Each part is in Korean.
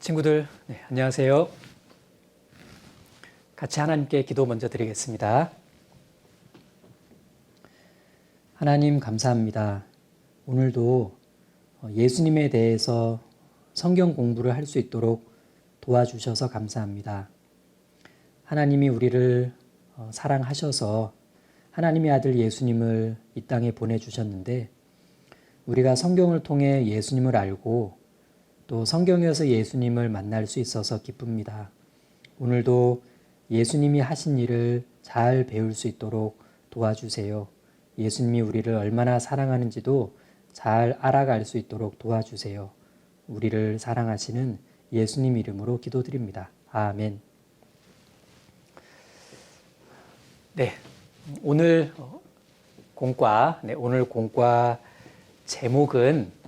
친구들, 안녕하세요. 같이 하나님께 기도 먼저 드리겠습니다. 하나님 감사합니다. 오늘도 예수님에 대해서 성경 공부를 할 수 있도록 도와주셔서 감사합니다. 하나님이 우리를 사랑하셔서 하나님의 아들 예수님을 이 땅에 보내주셨는데 우리가 성경을 통해 예수님을 알고 또 성경에서 예수님을 만날 수 있어서 기쁩니다. 오늘도 예수님이 하신 일을 잘 배울 수 있도록 도와주세요. 예수님이 우리를 얼마나 사랑하는지도 잘 알아갈 수 있도록 도와주세요. 우리를 사랑하시는 예수님 이름으로 기도드립니다. 아멘. 오늘 공과 제목은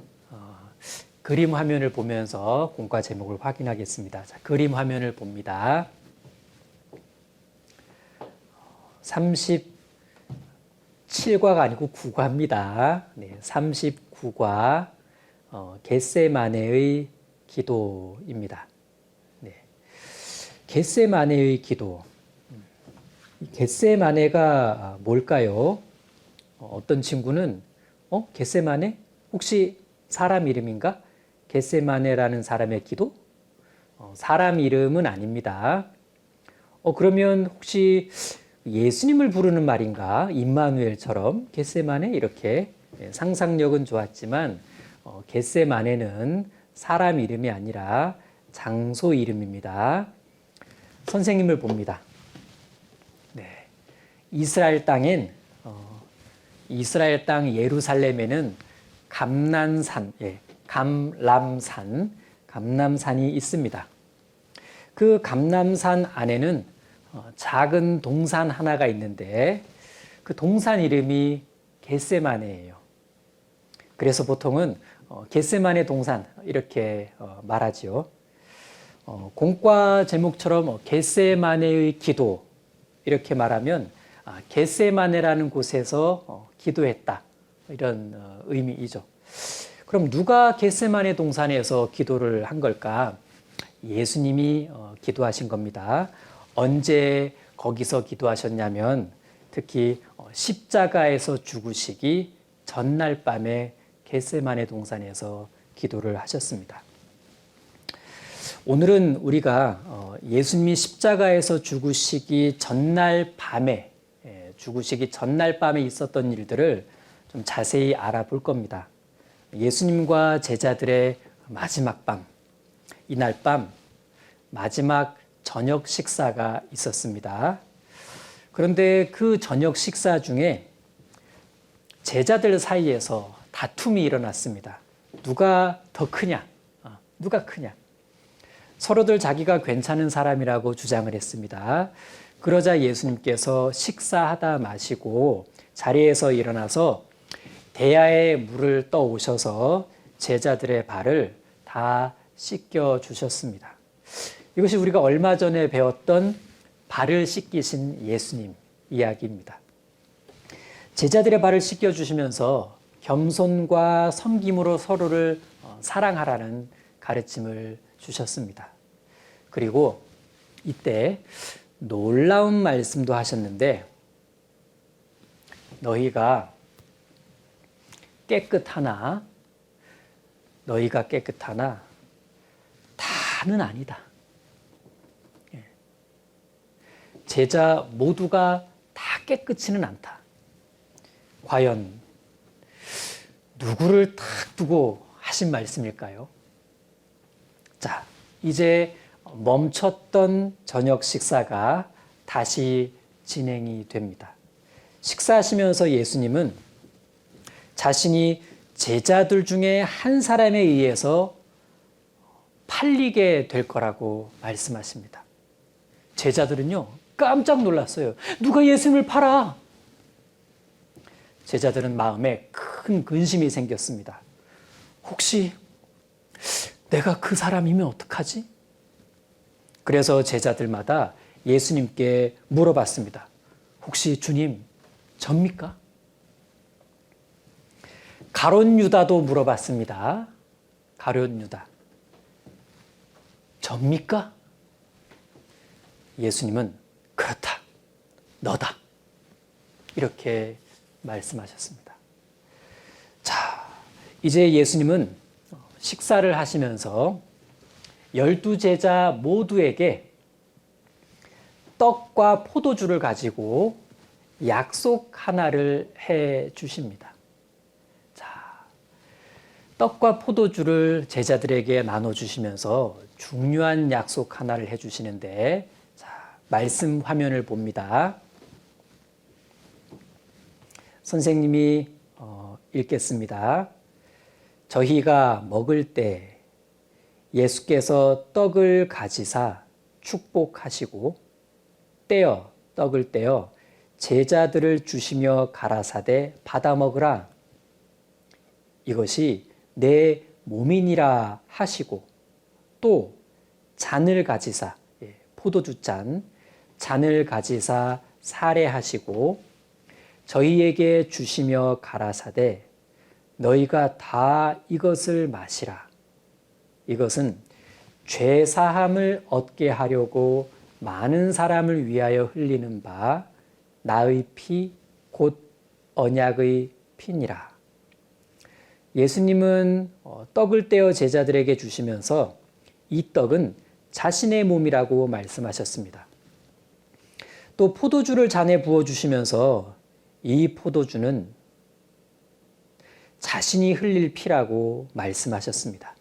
그림 화면을 보면서 공과 제목을 확인하겠습니다. 자, 그림 화면을 봅니다. 37과가 아니고 9과입니다. 39과 겟세마네의 기도입니다. 겟세마네의 기도. 겟세마네가 뭘까요? 어떤 친구는 겟세마네? 혹시 사람 이름인가? 겟세마네라는 사람의 기도? 사람 이름은 아닙니다. 그러면 혹시 예수님을 부르는 말인가? 임마누엘처럼 겟세마네? 이렇게 상상력은 좋았지만 겟세마네는 사람 이름이 아니라 장소 이름입니다. 선생님을 봅니다. 이스라엘 땅 예루살렘에는 감람산이 있습니다. 그 감람산 안에는 작은 동산 하나가 있는데 그 동산 이름이 겟세마네예요. 그래서 보통은 겟세마네 동산 이렇게 말하지요. 공과 제목처럼 겟세마네의 기도 이렇게 말하면 겟세마네라는 곳에서 기도했다 이런 의미이죠. 그럼 누가 겟세마네 동산에서 기도를 한 걸까? 예수님이 기도하신 겁니다. 언제 거기서 기도하셨냐면 특히 십자가에서 죽으시기 전날 밤에 겟세마네 동산에서 기도를 하셨습니다. 오늘은 우리가 예수님이 십자가에서 죽으시기 전날 밤에 있었던 일들을 좀 자세히 알아볼 겁니다. 예수님과 제자들의 마지막 밤, 이날 밤 마지막 저녁 식사가 있었습니다. 그런데 그 저녁 식사 중에 제자들 사이에서 다툼이 일어났습니다. 누가 더 크냐? 누가 크냐? 서로들 자기가 괜찮은 사람이라고 주장을 했습니다. 그러자 예수님께서 식사하다 마시고 자리에서 일어나서 대야에 물을 떠오셔서 제자들의 발을 다 씻겨 주셨습니다. 이것이 우리가 얼마 전에 배웠던 발을 씻기신 예수님 이야기입니다. 제자들의 발을 씻겨 주시면서 겸손과 섬김으로 서로를 사랑하라는 가르침을 주셨습니다. 그리고 이때 놀라운 말씀도 하셨는데 너희가 깨끗하나 다는 아니다. 제자 모두가 다 깨끗이는 않다. 과연 누구를 딱 두고 하신 말씀일까요? 자, 이제 멈췄던 저녁 식사가 다시 진행이 됩니다. 식사하시면서 예수님은 자신이 제자들 중에 한 사람에 의해서 팔리게 될 거라고 말씀하십니다. 제자들은요, 깜짝 놀랐어요. 누가 예수님을 팔아? 제자들은 마음에 큰 근심이 생겼습니다. 혹시 내가 그 사람이면 어떡하지? 그래서 제자들마다 예수님께 물어봤습니다. 혹시 주님, 접니까? 가룟 유다도 물어봤습니다. 가룟 유다. 접니까? 예수님은 그렇다, 너다, 이렇게 말씀하셨습니다. 자, 이제 예수님은 식사를 하시면서 12제자 모두에게 떡과 포도주를 가지고 약속 하나를 해 주십니다. 자, 떡과 포도주를 제자들에게 나눠 주시면서 중요한 약속 하나를 해 주시는데, 자, 말씀 화면을 봅니다. 선생님이 읽겠습니다. 저희가 먹을 때 예수께서 떡을 가지사 축복하시고 떼어 떡을 떼어 제자들을 주시며 가라사대 받아 먹으라. 이것이 내 몸이니라 하시고, 또 잔을 가지사, 포도주 잔을 가지사 사례하시고 저희에게 주시며 가라사대 너희가 다 이것을 마시라. 이것은 죄 사함을 얻게 하려고 많은 사람을 위하여 흘리는 바 나의 피 곧 언약의 피니라. 예수님은 떡을 떼어 제자들에게 주시면서 이 떡은 자신의 몸이라고 말씀하셨습니다. 또 포도주를 잔에 부어주시면서 이 포도주는 자신이 흘릴 피라고 말씀하셨습니다.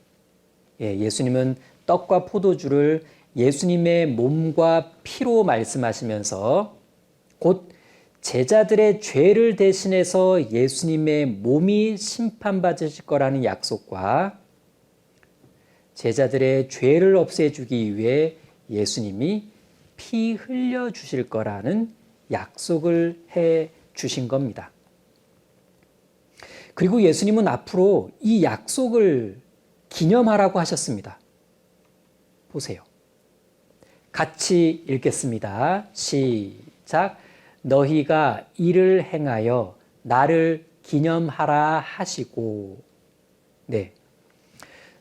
예수님은 떡과 포도주를 예수님의 몸과 피로 말씀하시면서 곧 제자들의 죄를 대신해서 예수님의 몸이 심판받으실 거라는 약속과 제자들의 죄를 없애주기 위해 예수님이 피 흘려주실 거라는 약속을 해 주신 겁니다. 그리고 예수님은 앞으로 이 약속을 기념하라고 하셨습니다. 보세요. 같이 읽겠습니다. 시작. 너희가 이를 행하여 나를 기념하라 하시고. 네.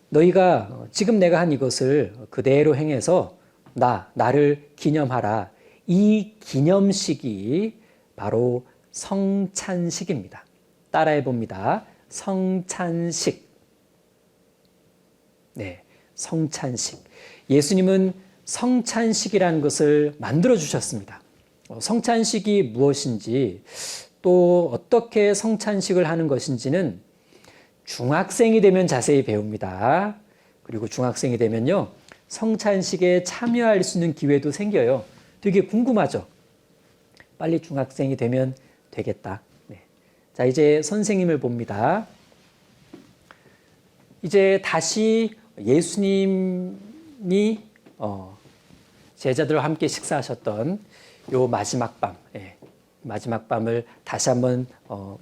너희가 지금 내가 한 이것을 그대로 행해서 나를 기념하라. 이 기념식이 바로 성찬식입니다. 따라해 봅니다. 성찬식. 네, 성찬식. 예수님은 성찬식이라는 것을 만들어 주셨습니다. 성찬식이 무엇인지, 또 어떻게 성찬식을 하는 것인지는 중학생이 되면 자세히 배웁니다. 그리고 중학생이 되면요, 성찬식에 참여할 수 있는 기회도 생겨요. 되게 궁금하죠? 빨리 중학생이 되면 되겠다. 네. 자, 이제 선생님을 봅니다. 이제 다시 예수님이 제자들과 함께 식사하셨던 요 마지막 밤, 마지막 밤을 다시 한번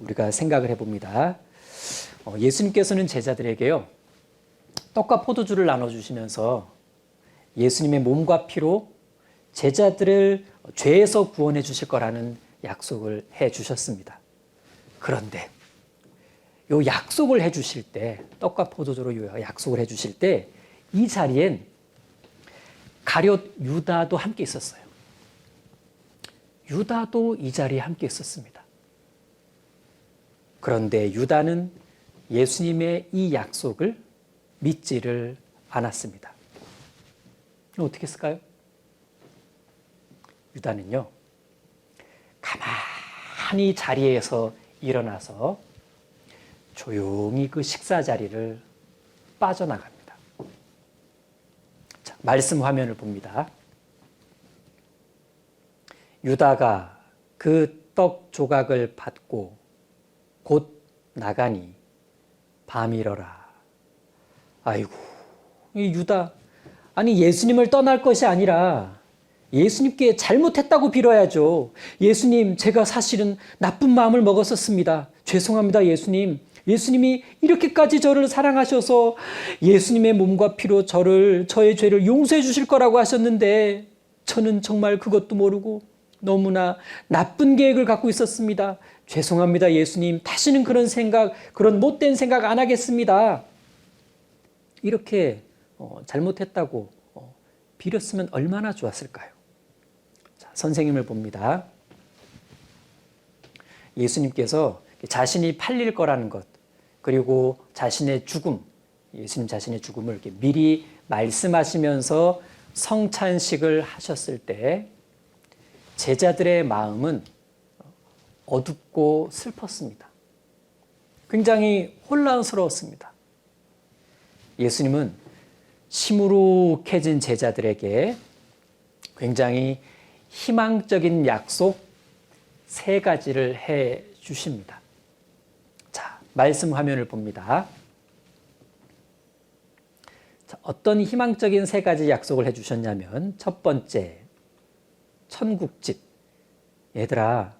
우리가 생각을 해봅니다. 예수님께서는 제자들에게요, 떡과 포도주를 나눠주시면서 예수님의 몸과 피로 제자들을 죄에서 구원해 주실 거라는 약속을 해 주셨습니다. 그런데 요 약속을 해 주실 때, 떡과 포도주로 요 약속을 해 주실 때 이 자리엔 가룟 유다도 함께 있었어요. 유다도 이 자리에 함께 있었습니다. 그런데 유다는 예수님의 이 약속을 믿지를 않았습니다. 어떻게 했을까요? 유다는요, 가만히 자리에서 일어나서 조용히 그 식사 자리를 빠져나갑니다. 자, 말씀 화면을 봅니다. 유다가 그 떡 조각을 받고 곧 나가니 밤이러라. 아이고, 이 유다, 아니 예수님을 떠날 것이 아니라 예수님께 잘못했다고 빌어야죠. 예수님, 제가 사실은 나쁜 마음을 먹었었습니다. 죄송합니다, 예수님. 예수님이 이렇게까지 저를 사랑하셔서 예수님의 몸과 피로 저의 죄를 용서해 주실 거라고 하셨는데 저는 정말 그것도 모르고 너무나 나쁜 계획을 갖고 있었습니다. 죄송합니다, 예수님. 다시는 그런 못된 생각 안 하겠습니다. 이렇게 잘못했다고 빌었으면 얼마나 좋았을까요? 자, 선생님을 봅니다. 예수님께서 자신이 팔릴 거라는 것, 그리고 자신의 죽음, 예수님 자신의 죽음을 이렇게 미리 말씀하시면서 성찬식을 하셨을 때 제자들의 마음은 어둡고 슬펐습니다. 굉장히 혼란스러웠습니다. 예수님은 시무룩해진 제자들에게 굉장히 희망적인 약속 3가지를 해 주십니다. 자, 말씀 화면을 봅니다. 자, 어떤 희망적인 3가지 약속을 해 주셨냐면, 첫 번째, 천국집. 얘들아,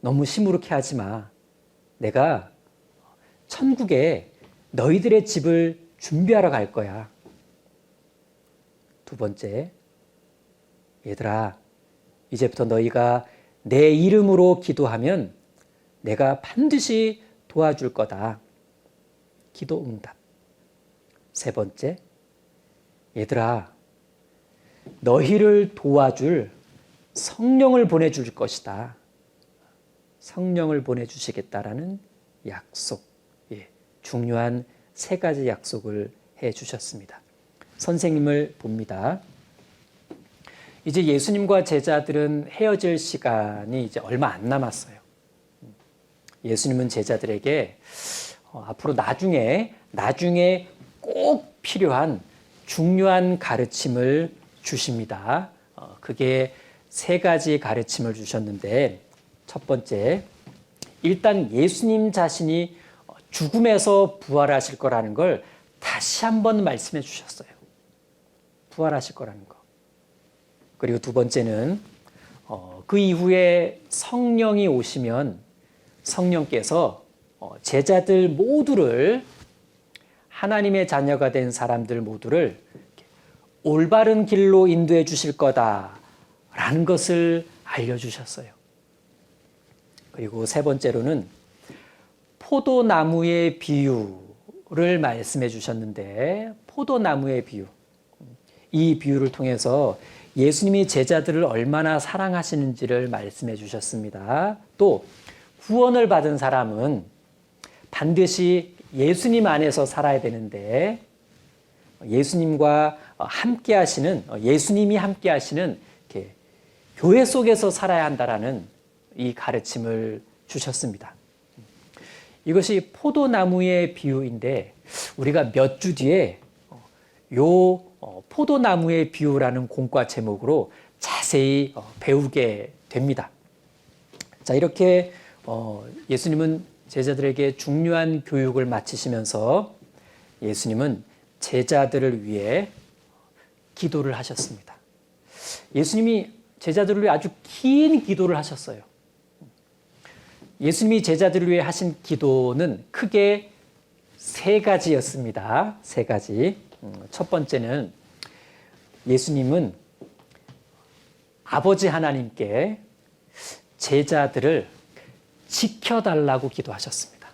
너무 시무룩해 하지 마. 내가 천국에 너희들의 집을 준비하러 갈 거야. 두 번째, 얘들아, 이제부터 너희가 내 이름으로 기도하면 내가 반드시 도와줄 거다. 기도 응답. 세 번째, 얘들아, 너희를 도와줄 성령을 보내줄 것이다. 성령을 보내주시겠다라는 약속, 중요한 3가지 약속을 해 주셨습니다. 선생님을 봅니다. 이제 예수님과 제자들은 헤어질 시간이 이제 얼마 안 남았어요. 예수님은 제자들에게 앞으로 나중에 꼭 필요한 중요한 가르침을 주십니다. 그게 3가지 가르침을 주셨는데, 첫 번째, 일단 예수님 자신이 죽음에서 부활하실 거라는 걸 다시 한번 말씀해 주셨어요. 부활하실 거라는 거. 그리고 두 번째는 그 이후에 성령이 오시면 성령께서 제자들 모두를, 하나님의 자녀가 된 사람들 모두를 올바른 길로 인도해 주실 거다라는 것을 알려주셨어요. 그리고 세 번째로는 포도나무의 비유를 말씀해 주셨는데, 포도나무의 비유, 이 비유를 통해서 예수님이 제자들을 얼마나 사랑하시는지를 말씀해 주셨습니다. 또 구원을 받은 사람은 반드시 예수님 안에서 살아야 되는데, 예수님과 함께 하시는, 예수님이 함께 하시는 교회 속에서 살아야 한다라는 이 가르침을 주셨습니다. 이것이 포도나무의 비유인데, 우리가 몇 주 뒤에 요 포도나무의 비유라는 공과 제목으로 자세히 배우게 됩니다. 자, 이렇게 예수님은 제자들에게 중요한 교육을 마치시면서 예수님은 제자들을 위해 기도를 하셨습니다. 예수님이 제자들을 위해 아주 긴 기도를 하셨어요. 예수님이 제자들을 위해 하신 기도는 크게 3가지였습니다. 3가지. 첫 번째는 예수님은 아버지 하나님께 제자들을 지켜달라고 기도하셨습니다.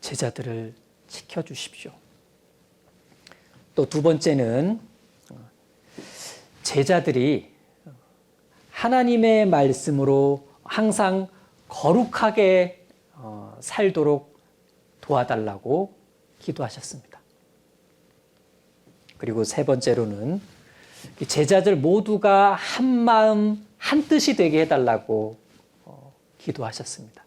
제자들을 지켜주십시오. 또 두 번째는 제자들이 하나님의 말씀으로 항상 거룩하게 살도록 도와달라고 기도하셨습니다. 그리고 세 번째로는 제자들 모두가 한 마음 한 뜻이 되게 해달라고 기도하셨습니다.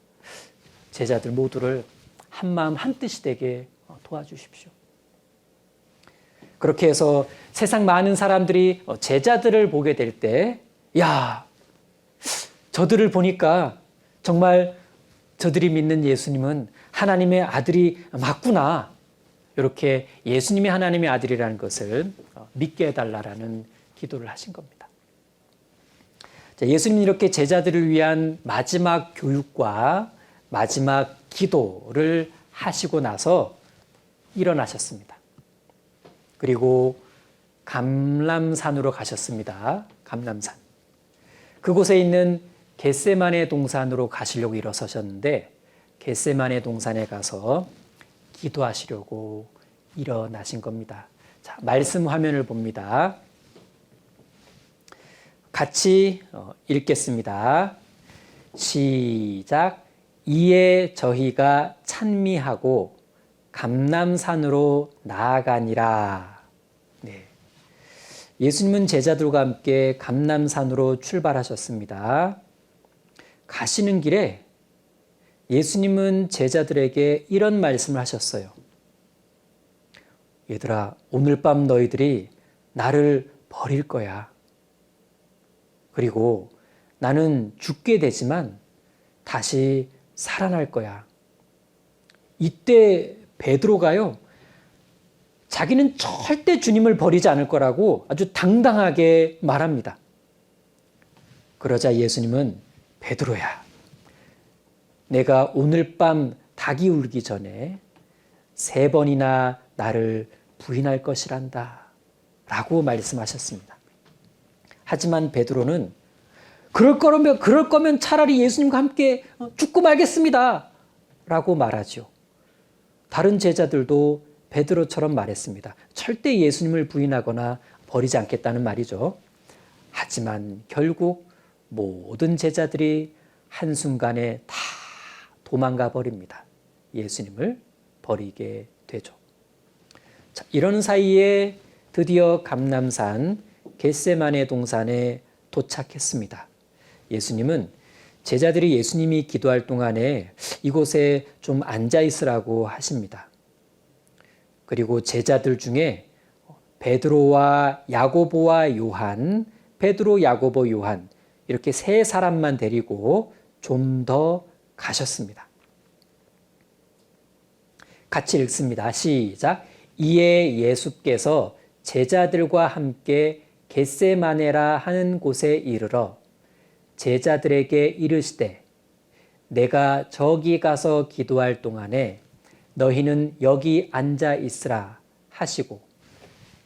제자들 모두를 한 마음 한 뜻이 되게 도와주십시오. 그렇게 해서 세상 많은 사람들이 제자들을 보게 될 때, 야, 저들을 보니까 정말 저들이 믿는 예수님은 하나님의 아들이 맞구나. 이렇게 예수님이 하나님의 아들이라는 것을 믿게 해달라는 기도를 하신 겁니다. 자, 예수님은 이렇게 제자들을 위한 마지막 교육과 마지막 기도를 하시고 나서 일어나셨습니다. 그리고 감람산으로 가셨습니다. 감람산. 그곳에 있는 겟세마네 동산으로 가시려고 일어서셨는데, 겟세마네 동산에 가서 기도하시려고 일어나신 겁니다. 자, 말씀 화면을 봅니다. 같이 읽겠습니다. 시작. 이에 저희가 찬미하고 감람산으로 나아가니라. 네. 예수님은 제자들과 함께 감람산으로 출발하셨습니다. 가시는 길에 예수님은 제자들에게 이런 말씀을 하셨어요. 얘들아, 오늘 밤 너희들이 나를 버릴 거야. 그리고 나는 죽게 되지만 다시 살아날 거야. 이때 베드로가요, 자기는 절대 주님을 버리지 않을 거라고 아주 당당하게 말합니다. 그러자 예수님은 베드로야, 내가 오늘 밤 닭이 울기 전에 3번이나 나를 부인할 것이란다 라고 말씀하셨습니다. 하지만 베드로는 그럴 거면 차라리 예수님과 함께 죽고 말겠습니다 라고 말하죠. 다른 제자들도 베드로처럼 말했습니다. 절대 예수님을 부인하거나 버리지 않겠다는 말이죠. 하지만 결국 모든 제자들이 한순간에 다 도망가 버립니다. 예수님을 버리게 되죠. 자, 이런 사이에 드디어 감람산 겟세마네 동산에 도착했습니다. 예수님은 제자들이 예수님이 기도할 동안에 이곳에 좀 앉아 있으라고 하십니다. 그리고 제자들 중에 베드로와 야고보와 요한, 베드로, 야고보, 요한 이렇게 3사람만 데리고 좀 더 가셨습니다. 같이 읽습니다. 시작. 이에 예수께서 제자들과 함께 겟세마네라 하는 곳에 이르러 제자들에게 이르시되 내가 저기 가서 기도할 동안에 너희는 여기 앉아 있으라 하시고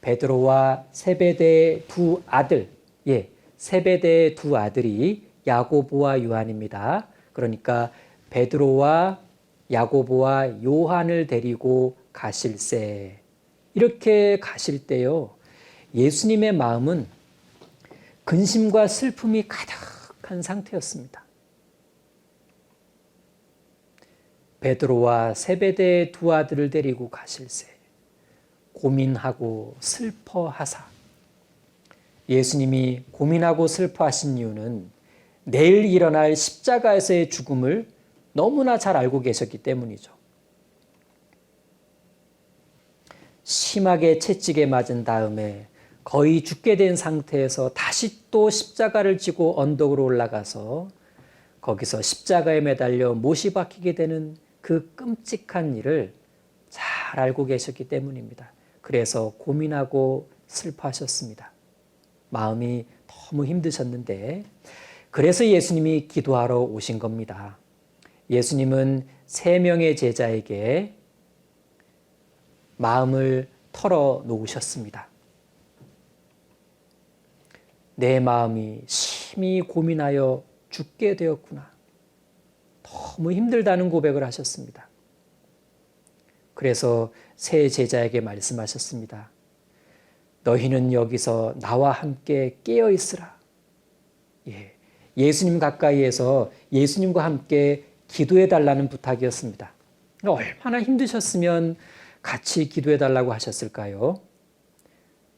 베드로와 세베대의 2아들, 세베대의 2아들이 야고보와 요한입니다. 그러니까 베드로와 야고보와 요한을 데리고 가실세. 이렇게 가실 때요, 예수님의 마음은 근심과 슬픔이 가득한 상태였습니다. 베드로와 세베대의 2아들을 데리고 가실세. 고민하고 슬퍼하사. 예수님이 고민하고 슬퍼하신 이유는 내일 일어날 십자가에서의 죽음을 너무나 잘 알고 계셨기 때문이죠. 심하게 채찍에 맞은 다음에 거의 죽게 된 상태에서 다시 또 십자가를 지고 언덕으로 올라가서 거기서 십자가에 매달려 못이 박히게 되는 그 끔찍한 일을 잘 알고 계셨기 때문입니다. 그래서 고민하고 슬퍼하셨습니다. 마음이 너무 힘드셨는데 그래서 예수님이 기도하러 오신 겁니다. 예수님은 3명의 제자에게 마음을 털어 놓으셨습니다. 내 마음이 심히 고민하여 죽게 되었구나. 너무 힘들다는 고백을 하셨습니다. 그래서 3 제자에게 말씀하셨습니다. 너희는 여기서 나와 함께 깨어 있으라. 예수님 가까이에서 예수님과 함께 기도해 달라는 부탁이었습니다. 얼마나 힘드셨으면 같이 기도해 달라고 하셨을까요?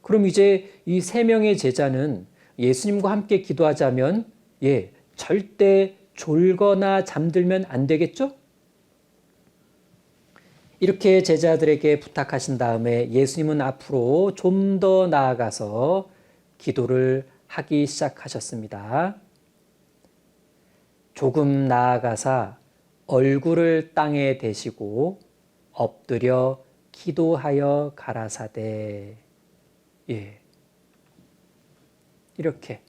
그럼 이제 이 3명의 제자는 예수님과 함께 기도하자면 절대 졸거나 잠들면 안 되겠죠? 이렇게 제자들에게 부탁하신 다음에 예수님은 앞으로 좀 더 나아가서 기도를 하기 시작하셨습니다. 조금 나아가사 얼굴을 땅에 대시고 엎드려 기도하여 가라사대. 이렇게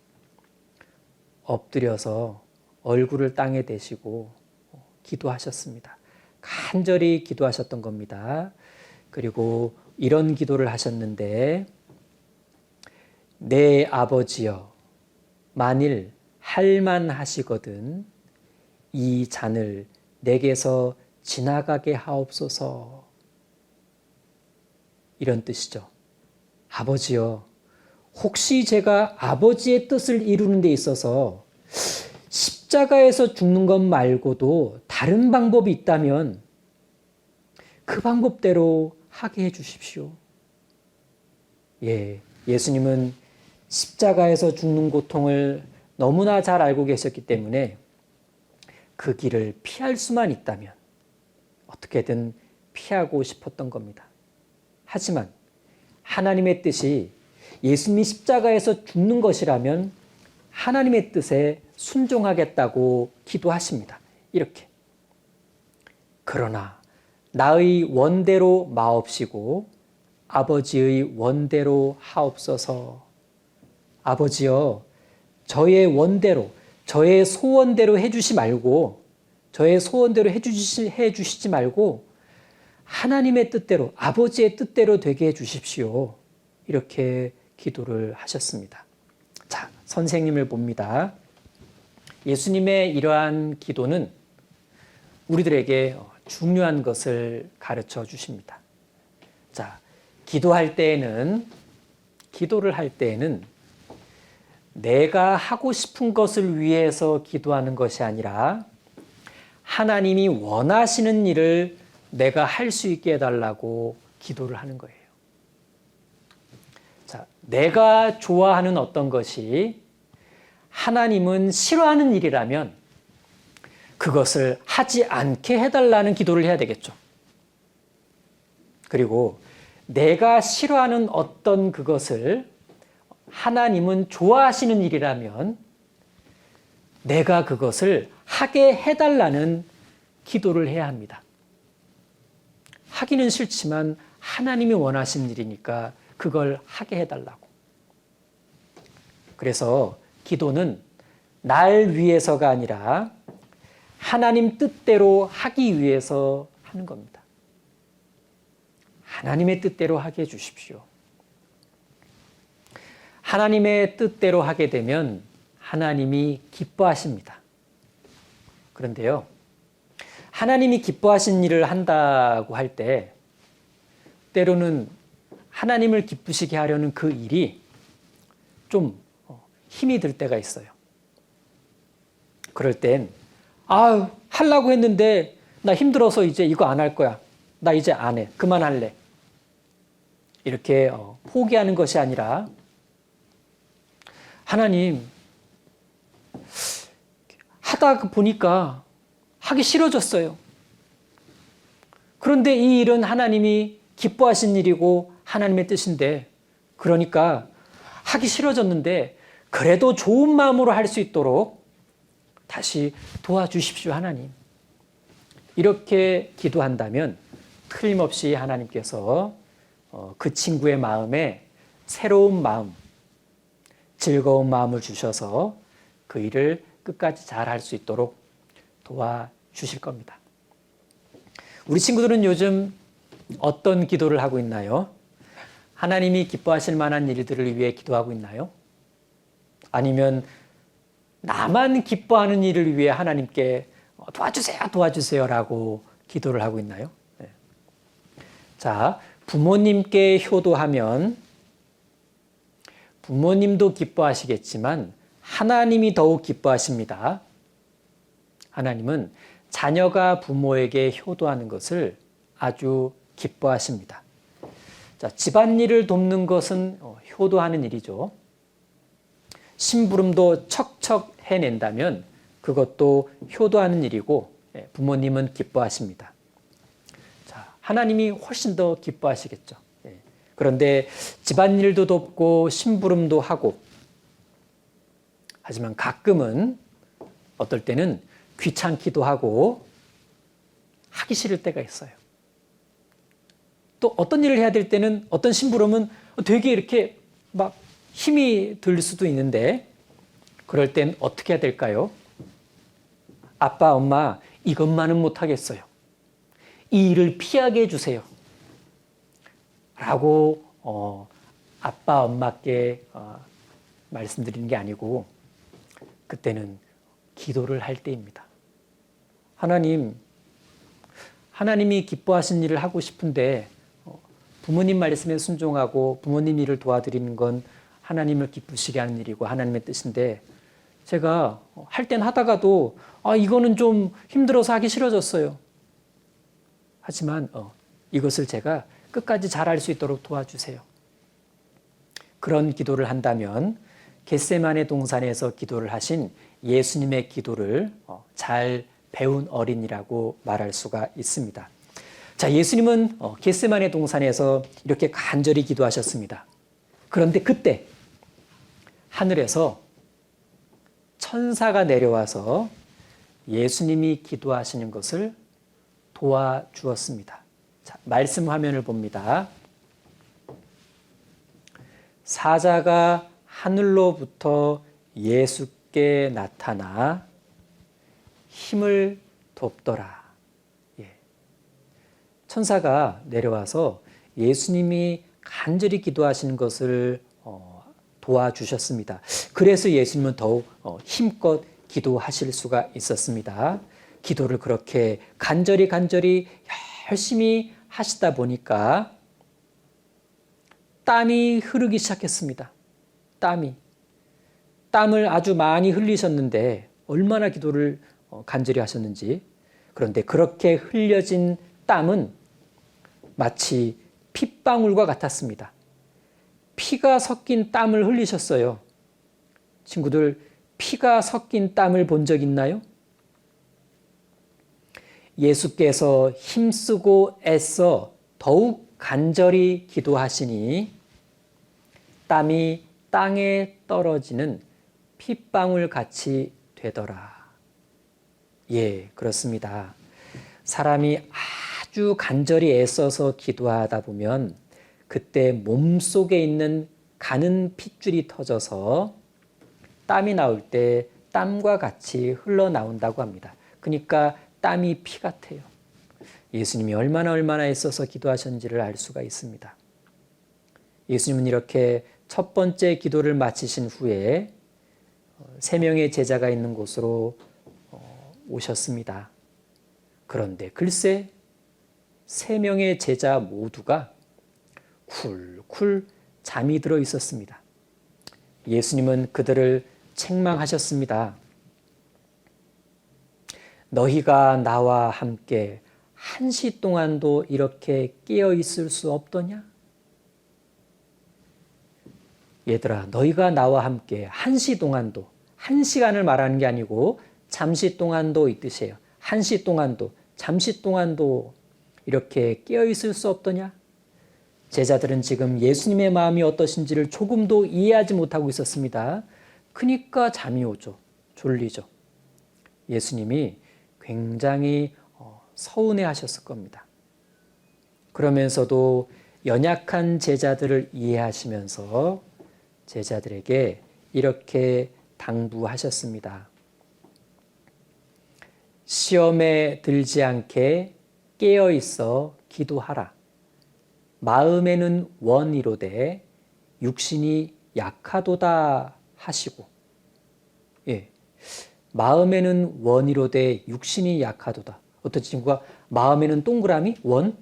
엎드려서 얼굴을 땅에 대시고 기도하셨습니다. 간절히 기도하셨던 겁니다. 그리고 이런 기도를 하셨는데 내 아버지여 만일 할만하시거든 이 잔을 내게서 지나가게 하옵소서. 이런 뜻이죠. 아버지여 혹시 제가 아버지의 뜻을 이루는 데 있어서 십자가에서 죽는 것 말고도 다른 방법이 있다면 그 방법대로 하게 해 주십시오. 예수님은 십자가에서 죽는 고통을 너무나 잘 알고 계셨기 때문에 그 길을 피할 수만 있다면 어떻게든 피하고 싶었던 겁니다. 하지만 하나님의 뜻이 예수님이 십자가에서 죽는 것이라면 하나님의 뜻에 순종하겠다고 기도하십니다. 이렇게. 그러나 나의 원대로 마옵시고 아버지의 원대로 하옵소서. 아버지여, 저의 원대로, 저의 소원대로 해주시지 말고 하나님의 뜻대로, 아버지의 뜻대로 되게 해주십시오. 이렇게 기도를 하셨습니다. 자, 선생님을 봅니다. 예수님의 이러한 기도는 우리들에게 중요한 것을 가르쳐 주십니다. 자, 기도를 할 때에는 내가 하고 싶은 것을 위해서 기도하는 것이 아니라 하나님이 원하시는 일을 내가 할 수 있게 해달라고 기도를 하는 거예요. 자, 내가 좋아하는 어떤 것이 하나님은 싫어하는 일이라면 그것을 하지 않게 해달라는 기도를 해야 되겠죠. 그리고 내가 싫어하는 어떤 그것을 하나님은 좋아하시는 일이라면 내가 그것을 하게 해달라는 기도를 해야 합니다. 하기는 싫지만 하나님이 원하시는 일이니까 그걸 하게 해달라고. 그래서 기도는 날 위해서가 아니라 하나님 뜻대로 하기 위해서 하는 겁니다. 하나님의 뜻대로 하게 해주십시오. 하나님의 뜻대로 하게 되면 하나님이 기뻐하십니다. 그런데요, 하나님이 기뻐하신 일을 한다고 할 때 때로는 하나님을 기쁘시게 하려는 그 일이 좀 힘이 들 때가 있어요. 그럴 땐 하려고 했는데 나 힘들어서 이제 이거 안 할 거야. 나 이제 안 해. 그만할래. 이렇게 포기하는 것이 아니라 하나님, 하다 보니까 하기 싫어졌어요. 그런데 이 일은 하나님이 기뻐하신 일이고 하나님의 뜻인데, 그러니까 하기 싫어졌는데 그래도 좋은 마음으로 할 수 있도록 다시 도와주십시오, 하나님. 이렇게 기도한다면 틀림없이 하나님께서 그 친구의 마음에 새로운 마음, 즐거운 마음을 주셔서 그 일을 끝까지 잘 할 수 있도록 도와주실 겁니다. 우리 친구들은 요즘 어떤 기도를 하고 있나요? 하나님이 기뻐하실 만한 일들을 위해 기도하고 있나요? 아니면 나만 기뻐하는 일을 위해 하나님께 도와주세요라고 기도를 하고 있나요? 네. 자, 부모님께 효도하면 부모님도 기뻐하시겠지만 하나님이 더욱 기뻐하십니다. 하나님은 자녀가 부모에게 효도하는 것을 아주 기뻐하십니다. 자, 집안일을 돕는 것은 효도하는 일이죠. 심부름도 척척 해낸다면 그것도 효도하는 일이고 부모님은 기뻐하십니다. 자, 하나님이 훨씬 더 기뻐하시겠죠. 그런데 집안일도 돕고 심부름도 하고, 하지만 가끔은 어떨 때는 귀찮기도 하고 하기 싫을 때가 있어요. 또 어떤 일을 해야 될 때는 어떤 심부름은 되게 이렇게 막 힘이 들 수도 있는데 그럴 땐 어떻게 해야 될까요? 아빠, 엄마, 이것만은 못하겠어요. 이 일을 피하게 해주세요. 라고 아빠, 엄마께 말씀드리는 게 아니고 그때는 기도를 할 때입니다. 하나님이 기뻐하신 일을 하고 싶은데 부모님 말씀에 순종하고 부모님 일을 도와드리는 건 하나님을 기쁘시게 하는 일이고 하나님의 뜻인데 제가 할 땐 하다가도 이거는 좀 힘들어서 하기 싫어졌어요. 하지만 이것을 제가 끝까지 잘할 수 있도록 도와주세요. 그런 기도를 한다면 겟세마네 동산에서 기도를 하신 예수님의 기도를 잘 배운 어린이라고 말할 수가 있습니다. 자, 예수님은 겟세마네 동산에서 이렇게 간절히 기도하셨습니다. 그런데 그때 하늘에서 천사가 내려와서 예수님이 기도하시는 것을 도와주었습니다. 자, 말씀 화면을 봅니다. 사자가 하늘로부터 예수께 나타나 힘을 돕더라. 천사가 내려와서 예수님이 간절히 기도하시는 것을 도와주셨습니다. 그래서 예수님은 더욱 힘껏 기도하실 수가 있었습니다. 기도를 그렇게 간절히 열심히 하시다 보니까 땀이 흐르기 시작했습니다. 땀을 아주 많이 흘리셨는데 얼마나 기도를 간절히 하셨는지. 그런데 그렇게 흘려진 땀은 마치 핏방울과 같았습니다. 피가 섞인 땀을 흘리셨어요. 친구들, 피가 섞인 땀을 본 적 있나요? 예수께서 힘쓰고 애써 더욱 간절히 기도하시니 땀이 땅에 떨어지는 핏방울 같이 되더라. 예, 그렇습니다. 사람이 아주 간절히 애써서 기도하다 보면 그때 몸속에 있는 가는 핏줄이 터져서 땀이 나올 때 땀과 같이 흘러나온다고 합니다. 그러니까 땀이 피 같아요. 예수님이 얼마나 애써서 기도하셨는지를 알 수가 있습니다. 예수님은 이렇게 첫 번째 기도를 마치신 후에 3명의 제자가 있는 곳으로 오셨습니다. 그런데 글쎄 3명의 제자 모두가 쿨쿨 잠이 들어 있었습니다. 예수님은 그들을 책망하셨습니다. 너희가 나와 함께 1시 동안도 이렇게 깨어 있을 수 없더냐? 얘들아, 너희가 나와 함께 1시 동안도, 1시간을 말하는 게 아니고 잠시 동안도 이 뜻이에요. 1시 동안도, 잠시 동안도 이렇게 깨어 있을 수 없더냐? 제자들은 지금 예수님의 마음이 어떠신지를 조금도 이해하지 못하고 있었습니다. 그러니까 잠이 오죠. 졸리죠. 예수님이 굉장히 서운해 하셨을 겁니다. 그러면서도 연약한 제자들을 이해하시면서 제자들에게 이렇게 당부하셨습니다. 시험에 들지 않게 깨어 있어 기도하라. 마음에는 원이로되 육신이 약하도다 하시고, 마음에는 원이로되 육신이 약하도다. 어떤 친구가 마음에는 동그라미,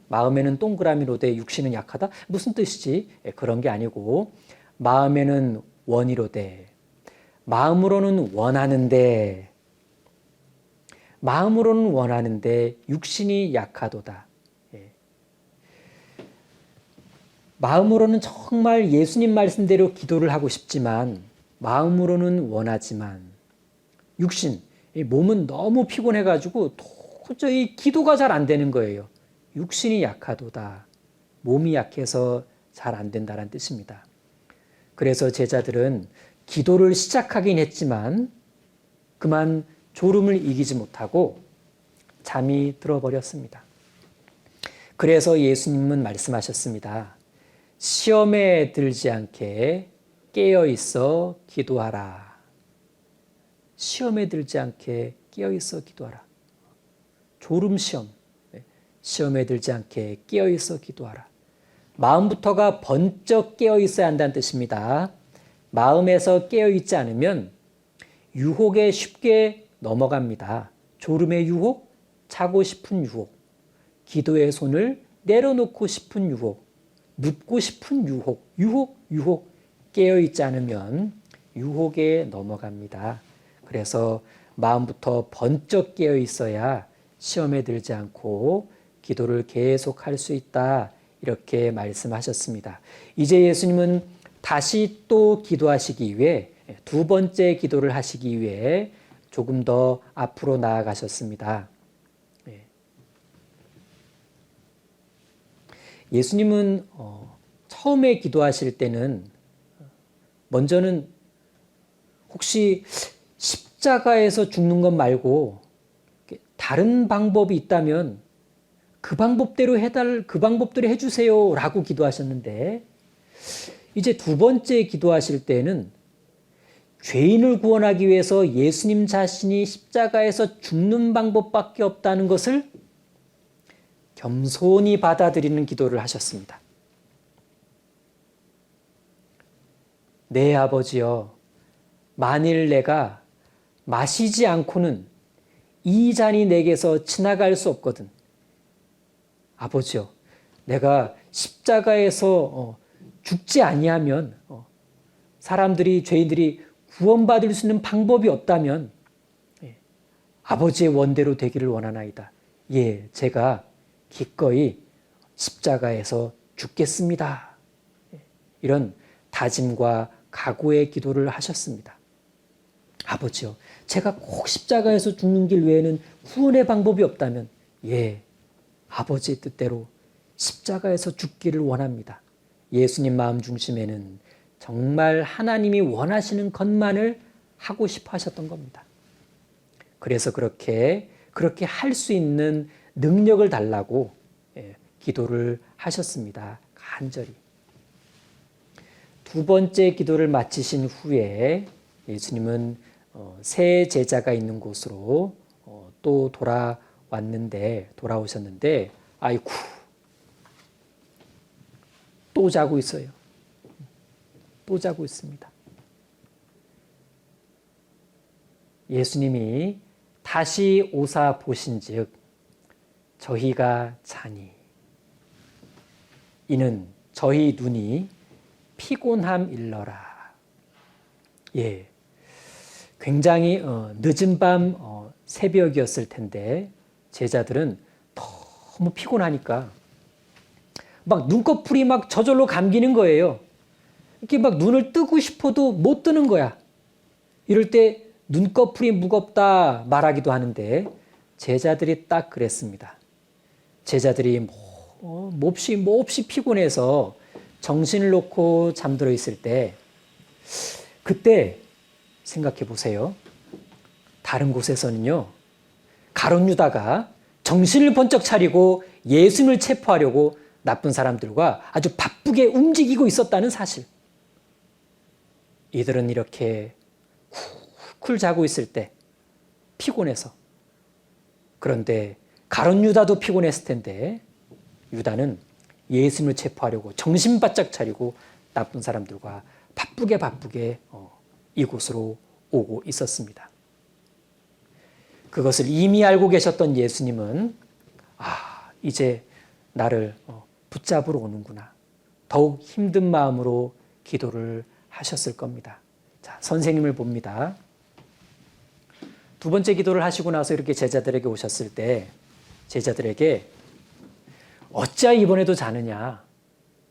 마음에는 동그라미로되 육신은 약하다? 무슨 뜻이지? 그런 게 아니고 마음에는 원이로되, 마음으로는 원하는데 육신이 약하도다. 마음으로는 정말 예수님 말씀대로 기도를 하고 싶지만 마음으로는 원하지만 육신, 몸은 너무 피곤해가지고 도저히 기도가 잘 안 되는 거예요. 육신이 약하도다. 몸이 약해서 잘 안 된다는 뜻입니다. 그래서 제자들은 기도를 시작하긴 했지만 그만 졸음을 이기지 못하고 잠이 들어버렸습니다. 그래서 예수님은 말씀하셨습니다. 시험에 들지 않게 깨어 있어 기도하라. 시험에 들지 않게 깨어 있어 기도하라. 졸음 시험. 시험에 들지 않게 깨어 있어 기도하라. 마음부터가 번쩍 깨어 있어야 한다는 뜻입니다. 마음에서 깨어 있지 않으면 유혹에 쉽게 넘어갑니다. 졸음의 유혹, 자고 싶은 유혹, 기도의 손을 내려놓고 싶은 유혹, 눕고 싶은 유혹. 깨어있지 않으면 유혹에 넘어갑니다. 그래서 마음부터 번쩍 깨어있어야 시험에 들지 않고 기도를 계속할 수 있다. 이렇게 말씀하셨습니다. 이제 예수님은 다시 또 기도하시기 위해 두 번째 기도를 하시기 위해 조금 더 앞으로 나아가셨습니다. 예수님은 처음에 기도하실 때는 먼저는 혹시 십자가에서 죽는 것 말고 다른 방법이 있다면 그 방법대로 해주세요 라고 기도하셨는데, 이제 두 번째 기도하실 때는 죄인을 구원하기 위해서 예수님 자신이 십자가에서 죽는 방법밖에 없다는 것을 겸손히 받아들이는 기도를 하셨습니다. 내 아버지여, 만일 내가 마시지 않고는 이 잔이 내게서 지나갈 수 없거든. 아버지여, 내가 십자가에서 죽지 아니하면 죄인들이 구원받을 수 있는 방법이 없다면 아버지의 원대로 되기를 원하나이다. 예, 제가 기꺼이 십자가에서 죽겠습니다. 이런 다짐과 각오의 기도를 하셨습니다. 아버지요, 제가 꼭 십자가에서 죽는 길 외에는 구원의 방법이 없다면 예, 아버지의 뜻대로 십자가에서 죽기를 원합니다. 예수님 마음 중심에는 정말 하나님이 원하시는 것만을 하고 싶어 하셨던 겁니다. 그래서 그렇게 할 수 있는 능력을 달라고 기도를 하셨습니다. 간절히. 두 번째 기도를 마치신 후에 예수님은 세 제자가 있는 곳으로 또 돌아오셨는데, 아이쿠, 또 자고 있어요. 또 자고 있습니다. 예수님이 다시 오사 보신즉 저희가 자니 이는 저희 눈이 피곤함 일러라. 예, 굉장히 늦은 밤 새벽이었을 텐데 제자들은 너무 피곤하니까 막 눈꺼풀이 막 저절로 감기는 거예요. 이렇게 막 눈을 뜨고 싶어도 못 뜨는 거야. 이럴 때 눈꺼풀이 무겁다 말하기도 하는데 제자들이 딱 그랬습니다. 제자들이 몹시 피곤해서 정신을 놓고 잠들어 있을 때, 그때 생각해 보세요. 다른 곳에서는요, 가룟 유다가 정신을 번쩍 차리고 예수님을 체포하려고 나쁜 사람들과 아주 바쁘게 움직이고 있었다는 사실. 이들은 이렇게 쿨 자고 있을 때 피곤해서. 그런데 가룟 유다도 피곤했을 텐데 유다는 예수님을 체포하려고 정신 바짝 차리고 나쁜 사람들과 바쁘게 이곳으로 오고 있었습니다. 그것을 이미 알고 계셨던 예수님은 이제 나를 붙잡으러 오는구나. 더욱 힘든 마음으로 기도를 하셨을 겁니다. 자, 선생님을 봅니다. 두 번째 기도를 하시고 나서 이렇게 제자들에게 오셨을 때 제자들에게 어찌하여 이번에도 자느냐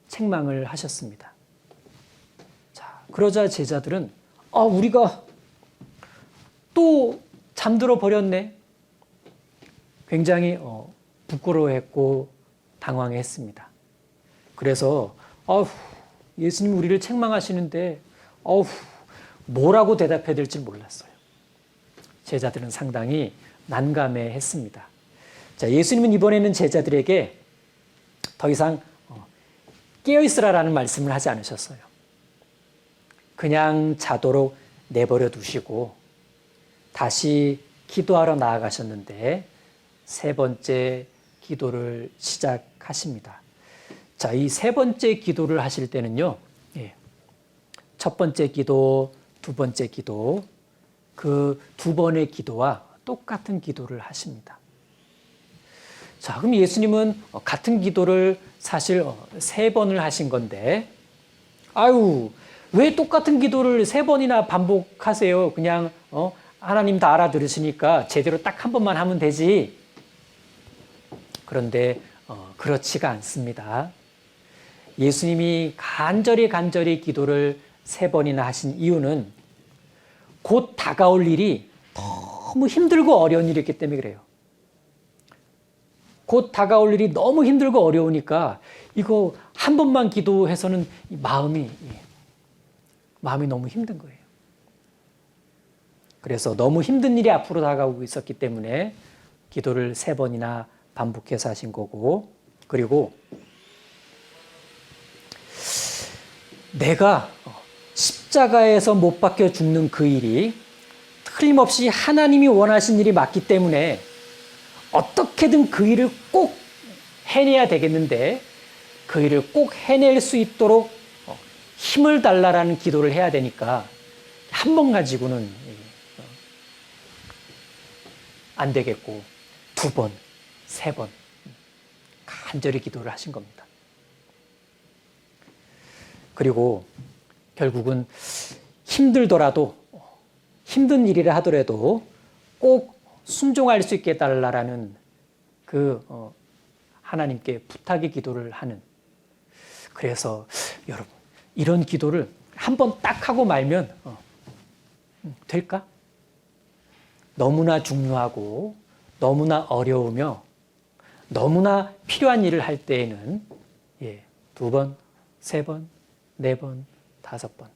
책망을 하셨습니다. 자, 그러자 제자들은 우리가 또 잠들어 버렸네. 굉장히 부끄러워했고 당황했습니다. 그래서 예수님 우리를 책망하시는데 뭐라고 대답해야 될지 몰랐어요. 제자들은 상당히 난감해했습니다. 자, 예수님은 이번에는 제자들에게 더 이상 깨어있으라라는 말씀을 하지 않으셨어요. 그냥 자도록 내버려 두시고 다시 기도하러 나아가셨는데 세 번째 기도를 시작하십니다. 자, 이 세 번째 기도를 하실 때는요, 첫 번째 기도, 두 번째 기도, 그 두 번의 기도와 똑같은 기도를 하십니다. 자, 그럼 예수님은 같은 기도를 사실 세 번을 하신 건데, 왜 똑같은 기도를 3번이나 반복하세요? 그냥 하나님 다 알아들으시니까 제대로 딱 한 번만 하면 되지. 그런데 그렇지가 않습니다. 예수님이 간절히 기도를 3번이나 하신 이유는 곧 다가올 일이 너무 힘들고 어려운 일이었기 때문에 그래요. 곧 다가올 일이 너무 힘들고 어려우니까 이거 한 번만 기도해서는 마음이 너무 힘든 거예요. 그래서 너무 힘든 일이 앞으로 다가오고 있었기 때문에 기도를 3번이나 반복해서 하신 거고, 그리고 내가 십자가에서 못 박혀 죽는 그 일이 틀림없이 하나님이 원하신 일이 맞기 때문에 어떻게든 그 일을 꼭 해내야 되겠는데 그 일을 꼭 해낼 수 있도록 힘을 달라라는 기도를 해야 되니까 한 번 가지고는 안 되겠고 2번, 3번 간절히 기도를 하신 겁니다. 그리고 결국은 힘들더라도 힘든 일이라 하더라도 꼭 순종할 수 있게 해달라는 그 하나님께 부탁의 기도를 하는, 그래서 여러분 이런 기도를 한 번 딱 하고 말면 될까? 너무나 중요하고 너무나 어려우며 너무나 필요한 일을 할 때에는 2번, 3번, 4번, 5번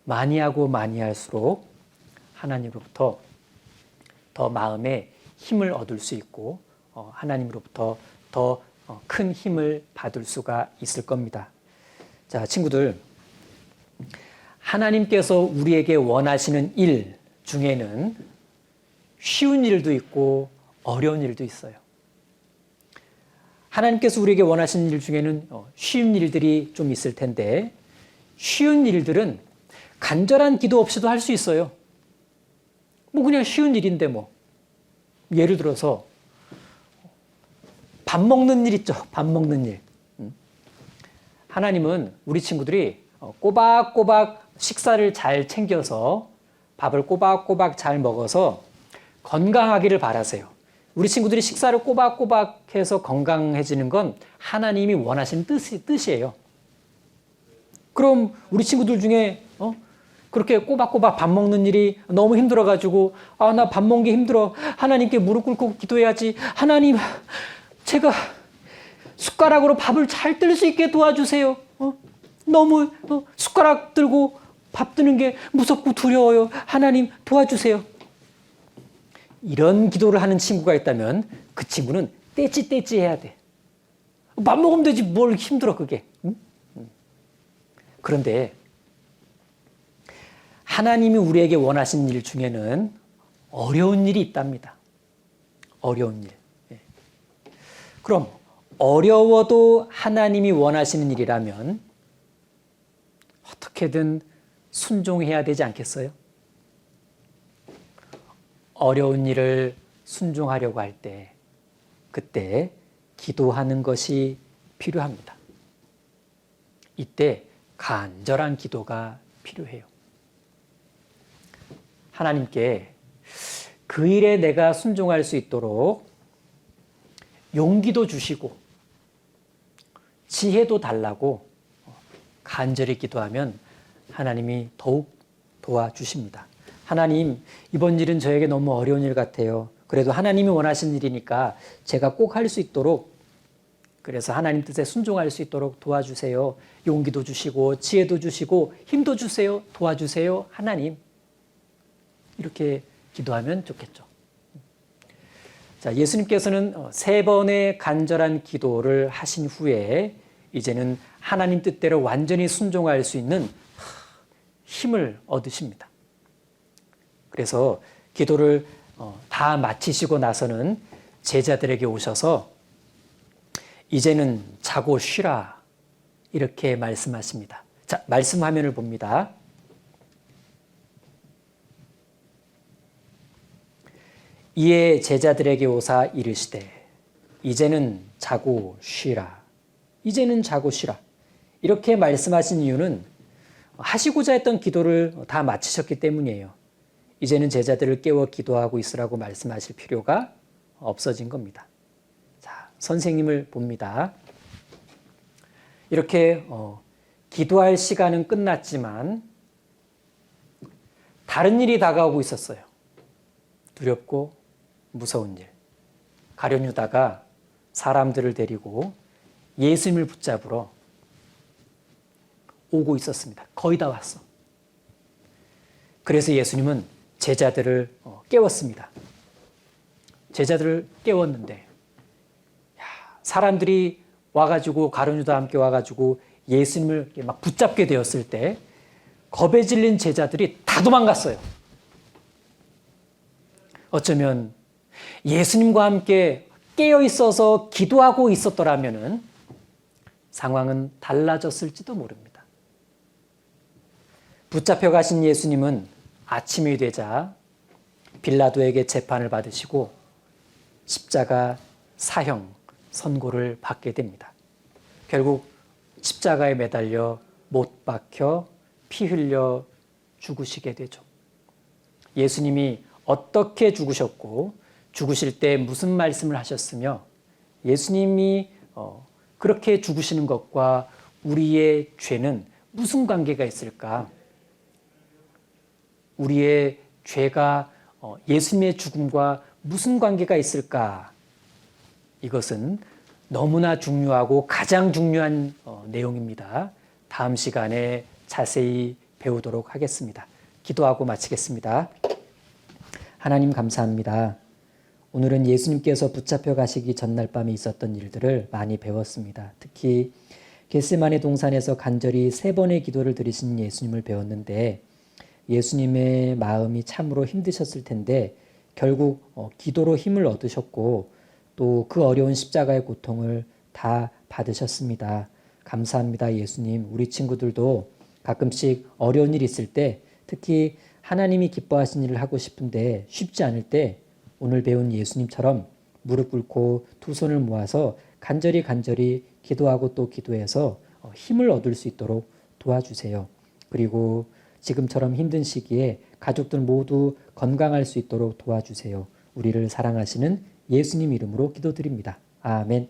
많이 하고 많이 할수록 하나님으로부터 더 마음에 힘을 얻을 수 있고 하나님으로부터 더 큰 힘을 받을 수가 있을 겁니다. 자, 친구들, 하나님께서 우리에게 원하시는 일 중에는 쉬운 일도 있고 어려운 일도 있어요. 하나님께서 우리에게 원하시는 일 중에는 쉬운 일들이 좀 있을 텐데 쉬운 일들은 간절한 기도 없이도 할 수 있어요. 뭐 그냥 쉬운 일인데 뭐. 예를 들어서 밥 먹는 일 있죠. 밥 먹는 일. 하나님은 우리 친구들이 꼬박꼬박 식사를 잘 챙겨서 밥을 꼬박꼬박 잘 먹어서 건강하기를 바라세요. 우리 친구들이 식사를 꼬박꼬박 해서 건강해지는 건 하나님이 원하시는 뜻이에요. 그럼 우리 친구들 중에 그렇게 꼬박꼬박 밥 먹는 일이 너무 힘들어가지고 나 밥 먹는 게 힘들어. 하나님께 무릎 꿇고 기도해야지. 하나님, 제가 숟가락으로 밥을 잘 뜰 수 있게 도와주세요. 너무 숟가락 들고 밥 뜨는 게 무섭고 두려워요. 하나님 도와주세요. 이런 기도를 하는 친구가 있다면 그 친구는 떼찌 해야 돼. 밥 먹으면 되지 뭘 힘들어 그게. 그런데 하나님이 우리에게 원하신 일 중에는 어려운 일이 있답니다. 어려운 일. 그럼 어려워도 하나님이 원하시는 일이라면 어떻게든 순종해야 되지 않겠어요? 어려운 일을 순종하려고 할 때 그때 기도하는 것이 필요합니다. 이때 간절한 기도가 필요해요. 하나님께 그 일에 내가 순종할 수 있도록 용기도 주시고 지혜도 달라고 간절히 기도하면 하나님이 더욱 도와주십니다. 하나님, 이번 일은 저에게 너무 어려운 일 같아요. 그래도 하나님이 원하시는 일이니까 제가 꼭 할 수 있도록, 그래서 하나님 뜻에 순종할 수 있도록 도와주세요. 용기도 주시고 지혜도 주시고 힘도 주세요. 도와주세요. 하나님. 이렇게 기도하면 좋겠죠. 자, 예수님께서는 3번의 간절한 기도를 하신 후에 이제는 하나님 뜻대로 완전히 순종할 수 있는 힘을 얻으십니다. 그래서 기도를 다 마치시고 나서는 제자들에게 오셔서 이제는 자고 쉬라 이렇게 말씀하십니다. 자, 말씀 화면을 봅니다. 이에 제자들에게 오사 이르시되 이제는 자고 쉬라. 이제는 자고 쉬라. 이렇게 말씀하신 이유는 하시고자 했던 기도를 다 마치셨기 때문이에요. 이제는 제자들을 깨워 기도하고 있으라고 말씀하실 필요가 없어진 겁니다. 자, 선생님을 봅니다. 이렇게 기도할 시간은 끝났지만 다른 일이 다가오고 있었어요. 두렵고 무서운 일. 가룟 유다가 사람들을 데리고 예수님을 붙잡으러 오고 있었습니다. 거의 다 왔어. 그래서 예수님은 제자들을 깨웠습니다. 제자들을 깨웠는데 사람들이 와가지고 가룟 유다와 함께 와가지고 예수님을 막 붙잡게 되었을 때 겁에 질린 제자들이 다 도망갔어요. 어쩌면 예수님과 함께 깨어 있어서 기도하고 있었더라면은 상황은 달라졌을지도 모릅니다. 붙잡혀 가신 예수님은 아침이 되자 빌라도에게 재판을 받으시고 십자가 사형 선고를 받게 됩니다. 결국 십자가에 매달려 못 박혀 피 흘려 죽으시게 되죠. 예수님이 어떻게 죽으셨고 죽으실 때 무슨 말씀을 하셨으며 예수님이 그렇게 죽으시는 것과 우리의 죄는 무슨 관계가 있을까? 우리의 죄가 예수님의 죽음과 무슨 관계가 있을까? 이것은 너무나 중요하고 가장 중요한 내용입니다. 다음 시간에 자세히 배우도록 하겠습니다. 기도하고 마치겠습니다. 하나님 감사합니다. 오늘은 예수님께서 붙잡혀 가시기 전날 밤에 있었던 일들을 많이 배웠습니다. 특히 겟세마네 동산에서 간절히 3번의 기도를 드리신 예수님을 배웠는데 예수님의 마음이 참으로 힘드셨을 텐데 결국 기도로 힘을 얻으셨고 또 그 어려운 십자가의 고통을 다 받으셨습니다. 감사합니다, 예수님. 우리 친구들도 가끔씩 어려운 일이 있을 때 특히 하나님이 기뻐하신 일을 하고 싶은데 쉽지 않을 때 오늘 배운 예수님처럼 무릎 꿇고 두 손을 모아서 간절히 기도하고 또 기도해서 힘을 얻을 수 있도록 도와주세요. 그리고 지금처럼 힘든 시기에 가족들 모두 건강할 수 있도록 도와주세요. 우리를 사랑하시는 예수님 이름으로 기도드립니다. 아멘.